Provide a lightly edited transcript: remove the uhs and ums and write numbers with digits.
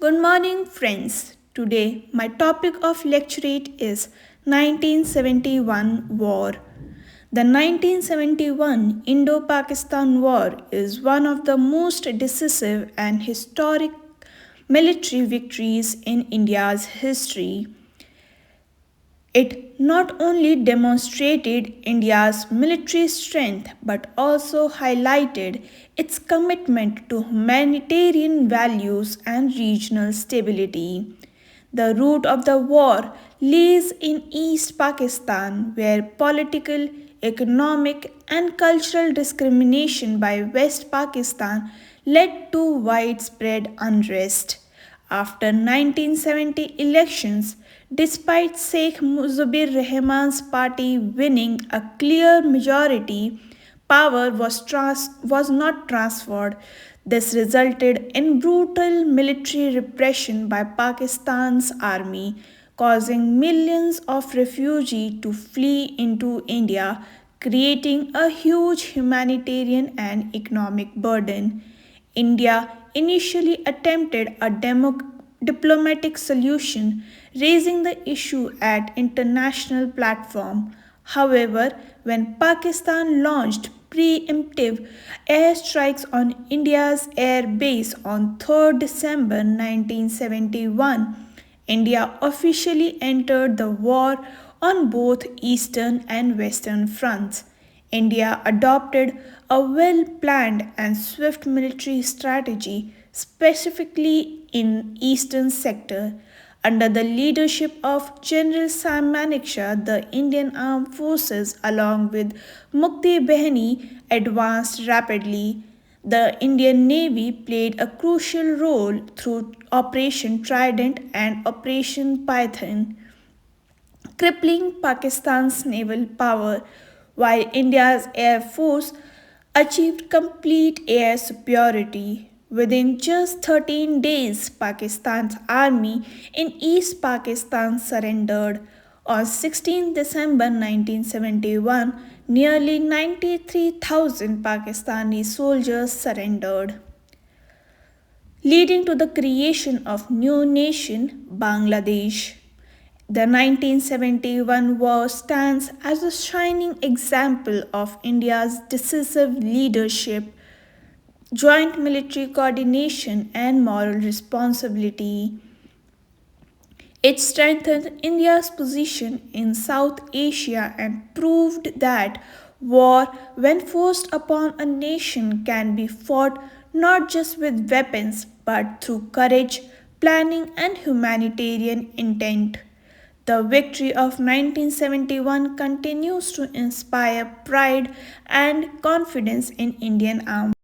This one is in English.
Good morning, friends. Today, my topic of lecturate is 1971 War. The 1971 Indo Pakistan War is one of the most decisive and historic military victories in India's history. It not only demonstrated India's military strength but also highlighted its commitment to humanitarian values and regional stability. The root of the war lays in East Pakistan, where political, economic, and cultural discrimination by West Pakistan led to widespread unrest. After 1970 elections, despite Sheikh Mujibur Rahman's party winning a clear majority, power was not transferred. This resulted in brutal military repression by Pakistan's army, causing millions of refugees to flee into India, creating a huge humanitarian and economic burden. India initially attempted a diplomatic solution, raising the issue at international platform. However, when Pakistan launched preemptive airstrikes on India's air base on 3rd December 1971, India officially entered the war on both eastern and western fronts. India adopted a well planned and swift military strategy, specifically in eastern sector. Under the leadership of General Sam Manekshaw, the Indian Armed Forces, along with Mukti Bahini, advanced rapidly. The Indian Navy played a crucial role through Operation Trident and Operation Python, crippling Pakistan's naval power, while India's Air Force achieved complete air superiority. Within just 13 days, Pakistan's army in East Pakistan surrendered. On 16 December 1971, nearly 93,000 Pakistani soldiers surrendered, leading to the creation of new nation Bangladesh. The 1971 war stands as a shining example of India's decisive leadership, joint military coordination, and moral responsibility. It strengthened India's position in South Asia and proved that war, when forced upon a nation, can be fought not just with weapons but through courage, planning, and humanitarian intent. The victory of 1971 continues to inspire pride and confidence in Indian armed